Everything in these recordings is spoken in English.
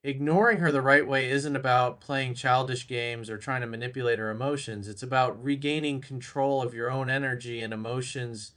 Ignoring her the right way isn't about playing childish games or trying to manipulate her emotions. It's about regaining control of your own energy and emotions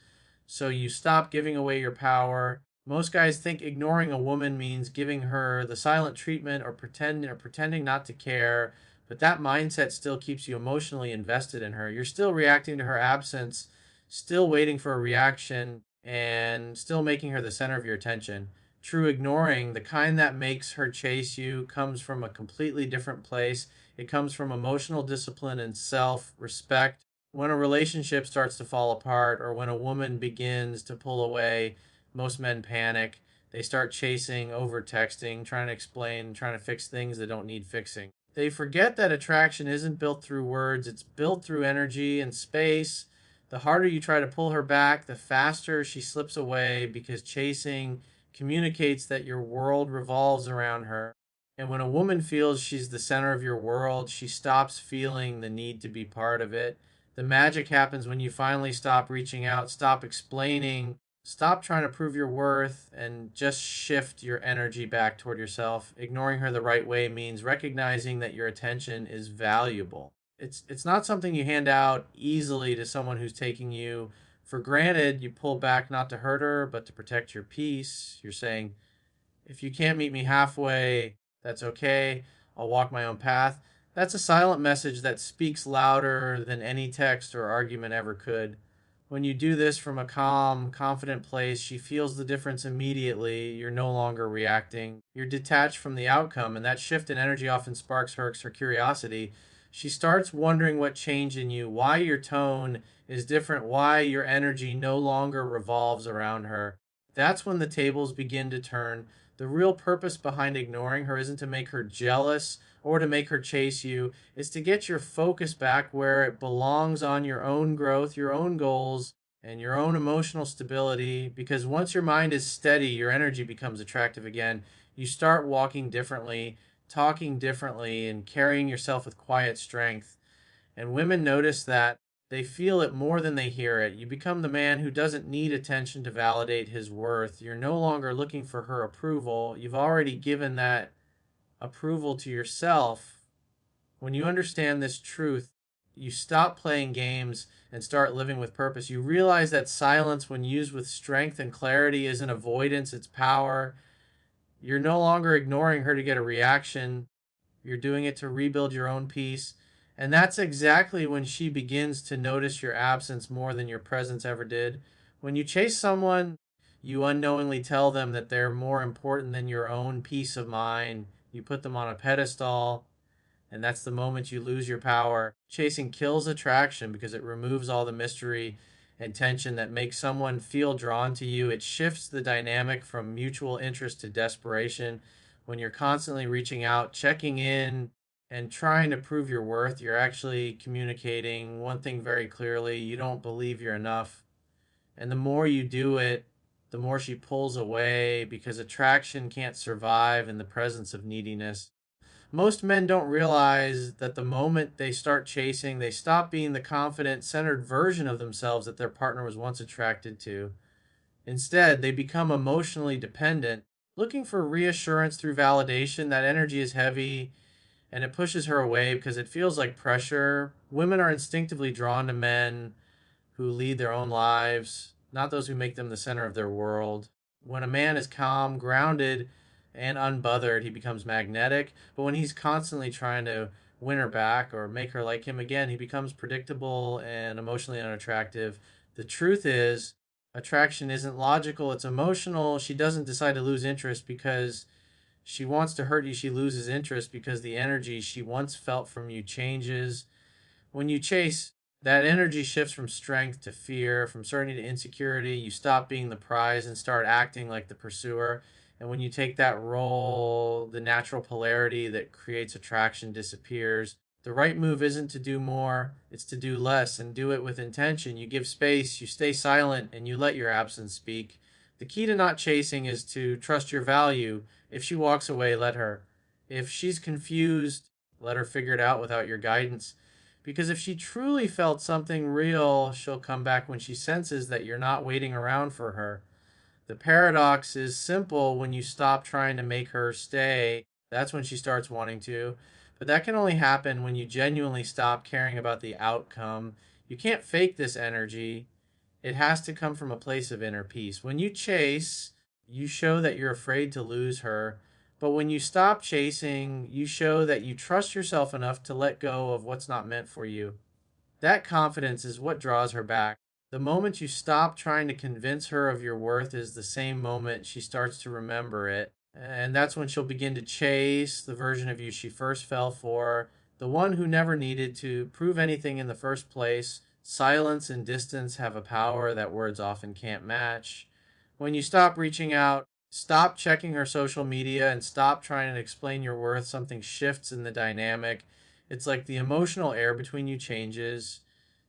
so you stop giving away your power. Most guys think ignoring a woman means giving her the silent treatment or pretending not to care, but that mindset still keeps you emotionally invested in her. You're still reacting to her absence, still waiting for a reaction, and still making her the center of your attention. True ignoring, the kind that makes her chase you, comes from a completely different place. It comes from emotional discipline and self respect. When a relationship starts to fall apart or when a woman begins to pull away, most men panic. They start chasing, over texting, trying to explain, trying to fix things that don't need fixing. They forget that attraction isn't built through words, it's built through energy and space. The harder you try to pull her back, the faster she slips away because chasing communicates that your world revolves around her. And when a woman feels she's the center of your world, she stops feeling the need to be part of it. The magic happens when you finally stop reaching out, stop explaining, stop trying to prove your worth, and just shift your energy back toward yourself. Ignoring her the right way means recognizing that your attention is valuable. It's not something you hand out easily to someone who's taking you for granted. You pull back not to hurt her, but to protect your peace. You're saying, if you can't meet me halfway, that's okay. I'll walk my own path. That's a silent message that speaks louder than any text or argument ever could. When you do this from a calm, confident place, she feels the difference immediately. You're no longer reacting. You're detached from the outcome, and that shift in energy often sparks her curiosity. She starts wondering what changed in you, why your tone is different, why your energy no longer revolves around her. That's when the tables begin to turn. The real purpose behind ignoring her isn't to make her jealous or to make her chase you. It's to get your focus back where it belongs, on your own growth, your own goals, and your own emotional stability. Because once your mind is steady, your energy becomes attractive again. You start walking differently, talking differently, and carrying yourself with quiet strength. And women notice that. They feel it more than they hear it. You become the man who doesn't need attention to validate his worth. You're no longer looking for her approval. You've already given that approval to yourself. When you understand this truth, you stop playing games and start living with purpose. You realize that silence, when used with strength and clarity, isn't avoidance, it's power. You're no longer ignoring her to get a reaction. You're doing it to rebuild your own peace. And that's exactly when she begins to notice your absence more than your presence ever did. When you chase someone, you unknowingly tell them that they're more important than your own peace of mind. You put them on a pedestal, and that's the moment you lose your power. Chasing kills attraction because it removes all the mystery and tension that makes someone feel drawn to you. It shifts the dynamic from mutual interest to desperation. When you're constantly reaching out, checking in, and trying to prove your worth, you're actually communicating one thing very clearly: you don't believe you're enough. And the more you do it, the more she pulls away because attraction can't survive in the presence of neediness. Most men don't realize that the moment they start chasing, they stop being the confident, centered version of themselves that their partner was once attracted to. Instead, they become emotionally dependent, looking for reassurance through validation. That energy is heavy and it pushes her away because it feels like pressure. Women are instinctively drawn to men who lead their own lives, not those who make them the center of their world. When a man is calm, grounded, and unbothered, he becomes magnetic. But when he's constantly trying to win her back or make her like him again, he becomes predictable and emotionally unattractive. The truth is, attraction isn't logical, it's emotional. She doesn't decide to lose interest because she wants to hurt you. She loses interest because the energy she once felt from you changes. When you chase, that energy shifts from strength to fear, from certainty to insecurity. You stop being the prize and start acting like the pursuer. And when you take that role, the natural polarity that creates attraction disappears. The right move isn't to do more, it's to do less and do it with intention. You give space, you stay silent, and you let your absence speak. The key to not chasing is to trust your value. If she walks away, let her. If she's confused, let her figure it out without your guidance. Because if she truly felt something real, she'll come back when she senses that you're not waiting around for her. The paradox is simple: when you stop trying to make her stay, That's when she starts wanting to. But that can only happen when you genuinely stop caring about the outcome. You can't fake this energy. It has to come from a place of inner peace. When you chase, you show that you're afraid to lose her. But when you stop chasing, you show that you trust yourself enough to let go of what's not meant for you. That confidence is what draws her back. The moment you stop trying to convince her of your worth is the same moment she starts to remember it. And that's when she'll begin to chase the version of you she first fell for, the one who never needed to prove anything in the first place. Silence and distance have a power that words often can't match. When you stop reaching out, stop checking her social media, and stop trying to explain your worth, something shifts in the dynamic. It's like the emotional air between you changes.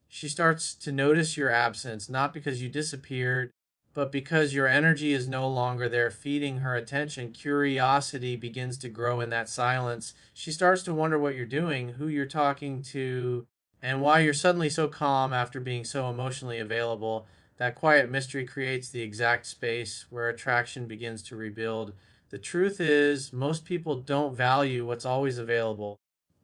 She starts to notice your absence, not because you disappeared, but because your energy is no longer there feeding her attention. Curiosity begins to grow in that silence. She starts to wonder what you're doing, who you're talking to, and why you're suddenly so calm after being so emotionally available. That quiet mystery creates the exact space where attraction begins to rebuild. The truth is, most people don't value what's always available.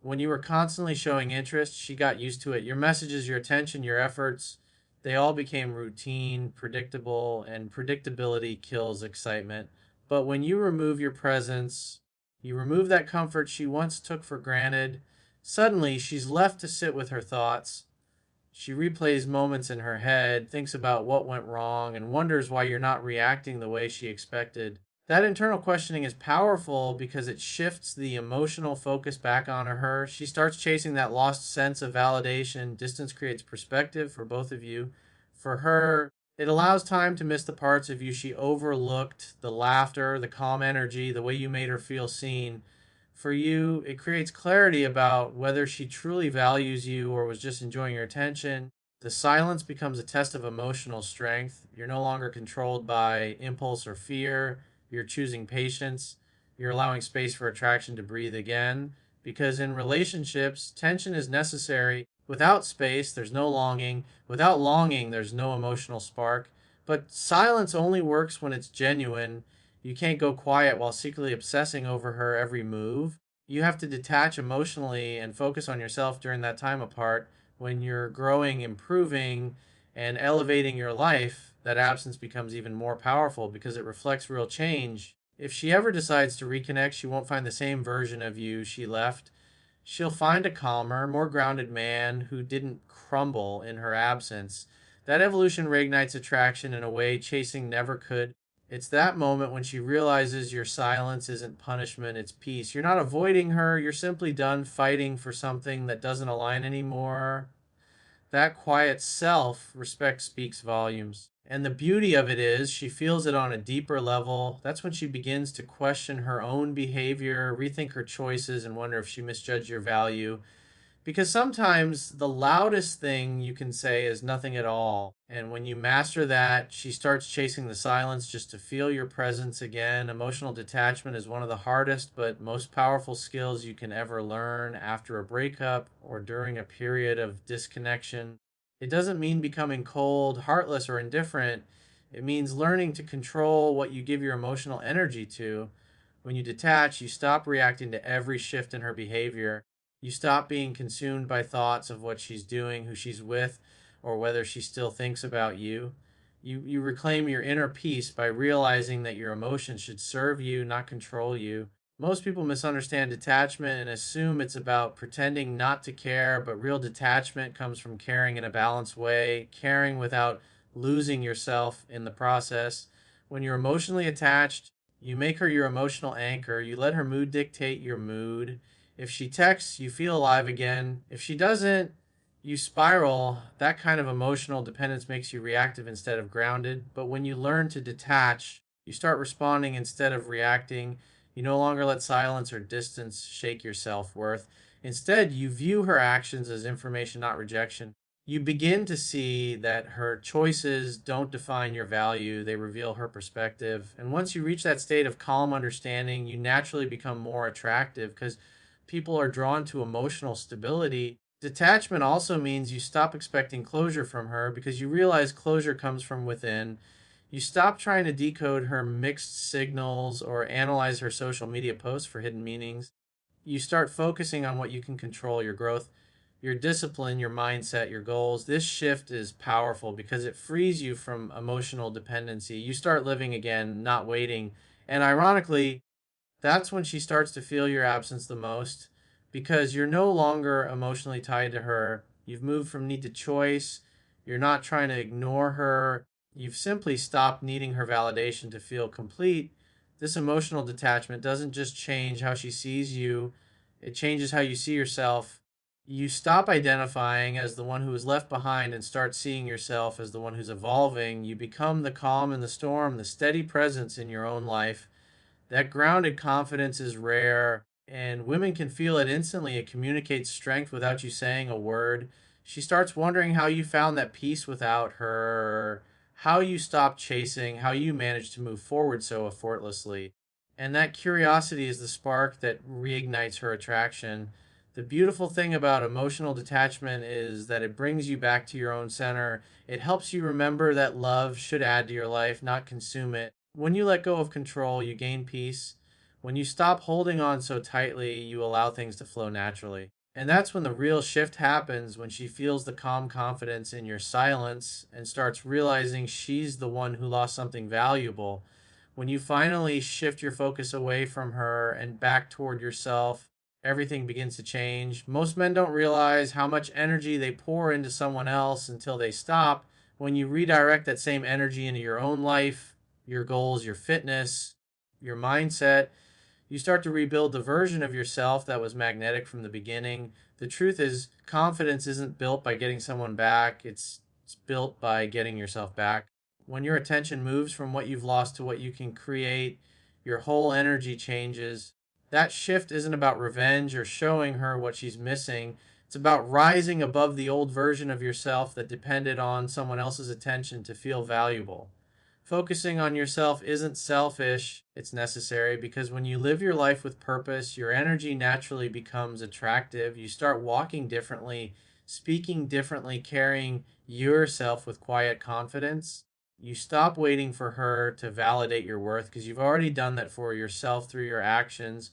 When you were constantly showing interest, she got used to it. Your messages, your attention, your efforts, they all became routine, predictable, and predictability kills excitement. But when you remove your presence, you remove that comfort she once took for granted, suddenly she's left to sit with her thoughts. She replays moments in her head, thinks about what went wrong, and wonders why you're not reacting the way she expected. That internal questioning is powerful because it shifts the emotional focus back onto her. She starts chasing that lost sense of validation. Distance creates perspective for both of you. For her, it allows time to miss the parts of you she overlooked, the laughter, the calm energy, the way you made her feel seen. For you, it creates clarity about whether she truly values you or was just enjoying your attention. The silence becomes a test of emotional strength. You're no longer controlled by impulse or fear. You're choosing patience. You're allowing space for attraction to breathe again. Because in relationships, tension is necessary. Without space, there's no longing. Without longing, there's no emotional spark. But silence only works when it's genuine. You can't go quiet while secretly obsessing over her every move. You have to detach emotionally and focus on yourself during that time apart. When you're growing, improving, and elevating your life, that absence becomes even more powerful because it reflects real change. If she ever decides to reconnect, she won't find the same version of you she left. She'll find a calmer, more grounded man who didn't crumble in her absence. That evolution reignites attraction in a way chasing never could. It's that moment when she realizes your silence isn't punishment, it's peace. You're not avoiding her, you're simply done fighting for something that doesn't align anymore. That quiet self respect speaks volumes. And the beauty of it is, she feels it on a deeper level. That's when she begins to question her own behavior, rethink her choices, and wonder if she misjudged your value. Because sometimes the loudest thing you can say is nothing at all. And when you master that, she starts chasing the silence just to feel your presence again. Emotional detachment is one of the hardest but most powerful skills you can ever learn after a breakup or during a period of disconnection. It doesn't mean becoming cold, heartless, or indifferent. It means learning to control what you give your emotional energy to. When you detach, you stop reacting to every shift in her behavior. You stop being consumed by thoughts of what she's doing, who she's with, or whether she still thinks about you. You reclaim your inner peace by realizing that your emotions should serve you, not control you. Most people misunderstand detachment and assume it's about pretending not to care, but real detachment comes from caring in a balanced way, caring without losing yourself in the process. When you're emotionally attached, you make her your emotional anchor. You let her mood dictate your mood. If she texts, you feel alive again. If she doesn't, you spiral. That kind of emotional dependence makes you reactive instead of grounded. But when you learn to detach, you start responding instead of reacting. You no longer let silence or distance shake your self worth. Instead, you view her actions as information, not rejection. You begin to see that her choices don't define your value, they reveal her perspective. And once you reach that state of calm understanding, you naturally become more attractive because people are drawn to emotional stability. Detachment also means you stop expecting closure from her because you realize closure comes from within. You stop trying to decode her mixed signals or analyze her social media posts for hidden meanings. You start focusing on what you can control: your growth, your discipline, your mindset, your goals. This shift is powerful because it frees you from emotional dependency. You start living again, not waiting. And ironically, that's when she starts to feel your absence the most, because you're no longer emotionally tied to her. You've moved from need to choice. You're not trying to ignore her. You've simply stopped needing her validation to feel complete. This emotional detachment doesn't just change how she sees you, it changes how you see yourself. You stop identifying as the one who is left behind and start seeing yourself as the one who's evolving. You become the calm in the storm, the steady presence in your own life. That grounded confidence is rare, and women can feel it instantly. It communicates strength without you saying a word. She starts wondering how you found that peace without her, how you stopped chasing, how you managed to move forward so effortlessly. And that curiosity is the spark that reignites her attraction. The beautiful thing about emotional detachment is that it brings you back to your own center. It helps you remember that love should add to your life, not consume it. When you let go of control, you gain peace. When you stop holding on so tightly, you allow things to flow naturally. And that's when the real shift happens, when she feels the calm confidence in your silence and starts realizing she's the one who lost something valuable. When you finally shift your focus away from her and back toward yourself, everything begins to change. Most men don't realize how much energy they pour into someone else until they stop. When you redirect that same energy into your own life, your goals, your fitness, your mindset, you start to rebuild the version of yourself that was magnetic from the beginning. The truth is, confidence isn't built by getting someone back, it's built by getting yourself back. When your attention moves from what you've lost to what you can create, your whole energy changes. That shift isn't about revenge or showing her what she's missing. It's about rising above the old version of yourself that depended on someone else's attention to feel valuable. Focusing on yourself isn't selfish, it's necessary, because when you live your life with purpose, your energy naturally becomes attractive. You start walking differently, speaking differently, carrying yourself with quiet confidence. You stop waiting for her to validate your worth because you've already done that for yourself through your actions.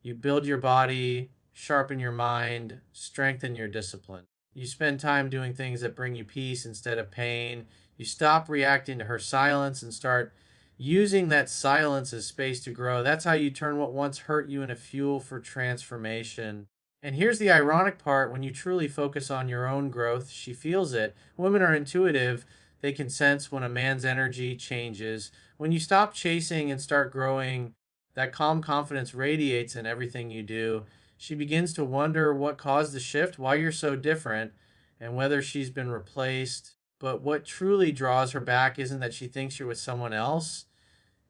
You build your body, sharpen your mind, strengthen your discipline. You spend time doing things that bring you peace instead of pain. You stop reacting to her silence and start using that silence as space to grow. That's how you turn what once hurt you into fuel for transformation. And here's the ironic part: when you truly focus on your own growth, she feels it. Women are intuitive, they can sense when a man's energy changes. When you stop chasing and start growing, that calm confidence radiates in everything you do. She begins to wonder what caused the shift, why you're so different, and whether she's been replaced. But what truly draws her back isn't that she thinks you're with someone else.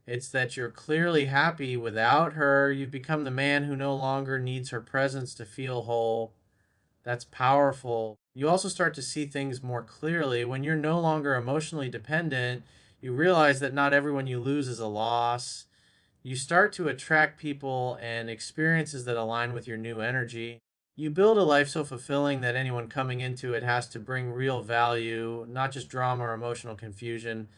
It's that you're clearly happy without her. You've become the man who no longer needs her presence to feel whole. That's powerful. You also start to see things more clearly. When you're no longer emotionally dependent, you realize that not everyone you lose is a loss. You start to attract people and experiences that align with your new energy. You build a life so fulfilling that anyone coming into it has to bring real value, not just drama or emotional confusion.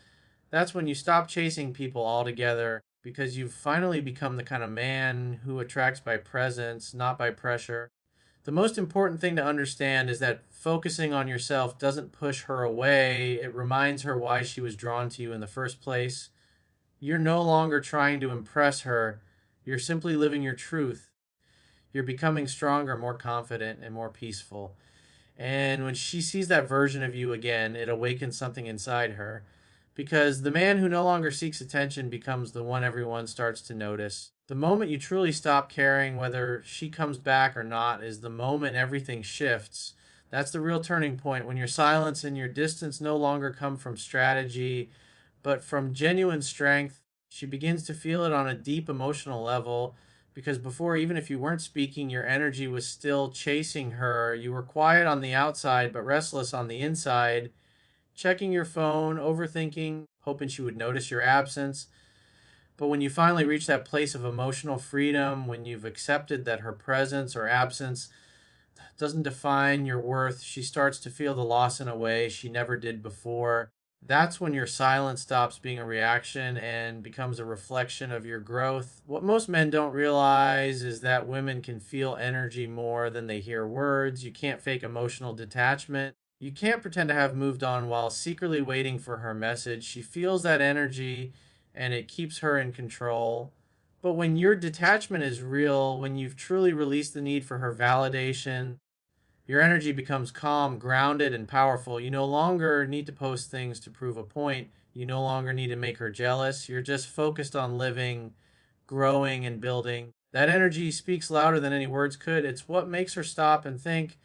That's when you stop chasing people altogether, because you've finally become the kind of man who attracts by presence, not by pressure. The most important thing to understand is that focusing on yourself doesn't push her away, it reminds her why she was drawn to you in the first place. You're no longer trying to impress her, you're simply living your truth. You're becoming stronger, more confident, and more peaceful. And when she sees that version of you again, it awakens something inside her. Because the man who no longer seeks attention becomes the one everyone starts to notice. The moment you truly stop caring whether she comes back or not is the moment everything shifts. That's the real turning point, when your silence and your distance no longer come from strategy, but from genuine strength. She begins to feel it on a deep emotional level, because before, even if you weren't speaking, your energy was still chasing her. You were quiet on the outside, but restless on the inside, checking your phone, overthinking, hoping she would notice your absence. But when you finally reach that place of emotional freedom, when you've accepted that her presence or absence doesn't define your worth, she starts to feel the loss in a way she never did before. That's when your silence stops being a reaction and becomes a reflection of your growth. What most men don't realize is that women can feel energy more than they hear words. You can't fake emotional detachment. You can't pretend to have moved on while secretly waiting for her message. She feels that energy and it keeps her in control. But when your detachment is real, when you've truly released the need for her validation, your energy becomes calm, grounded, and powerful. You no longer need to post things to prove a point. You no longer need to make her jealous. You're just focused on living, growing, and building. That energy speaks louder than any words could. It's what makes her stop and think,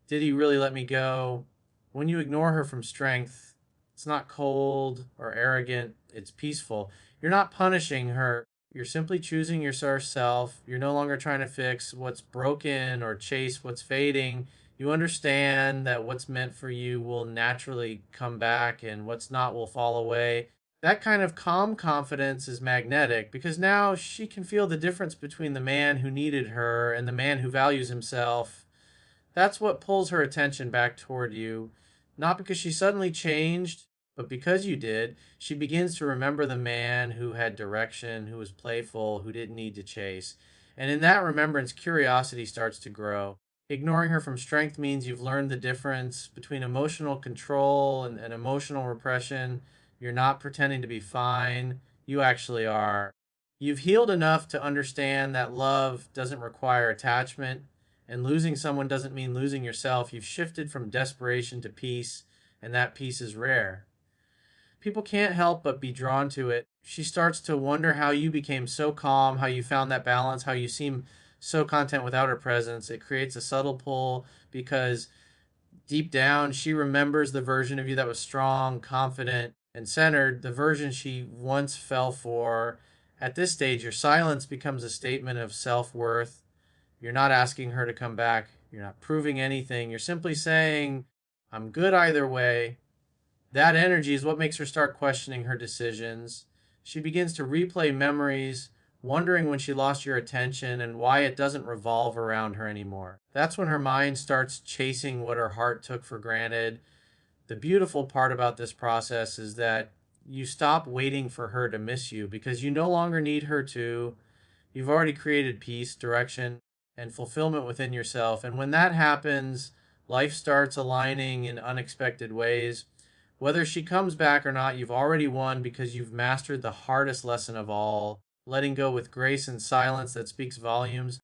did he really let me go? When you ignore her from strength, it's not cold or arrogant, it's peaceful. You're not punishing her. You're simply choosing your source self. You're no longer trying to fix what's broken or chase what's fading. You understand that what's meant for you will naturally come back and what's not will fall away. That kind of calm confidence is magnetic because now she can feel the difference between the man who needed her and the man who values himself. That's what pulls her attention back toward you, not because she suddenly changed, but because you did. She begins to remember the man who had direction, who was playful, who didn't need to chase. And in that remembrance, curiosity starts to grow. Ignoring her from strength means you've learned the difference between emotional control and emotional repression. You're not pretending to be fine, you actually are. You've healed enough to understand that love doesn't require attachment, and losing someone doesn't mean losing yourself. You've shifted from desperation to peace, and that peace is rare. People can't help but be drawn to it. She starts to wonder how you became so calm, how you found that balance, how you seem so content without her presence. It creates a subtle pull because deep down, she remembers the version of you that was strong, confident, and centered, the version she once fell for. At this stage, your silence becomes a statement of self worth. You're not asking her to come back. You're not proving anything. You're simply saying, I'm good either way. That energy is what makes her start questioning her decisions. She begins to replay memories, wondering when she lost your attention and why it doesn't revolve around her anymore. That's when her mind starts chasing what her heart took for granted. The beautiful part about this process is that you stop waiting for her to miss you because you no longer need her to. You've already created peace, direction, and fulfillment within yourself. And when that happens, life starts aligning in unexpected ways. Whether she comes back or not, you've already won because you've mastered the hardest lesson of all, letting go with grace and silence that speaks volumes.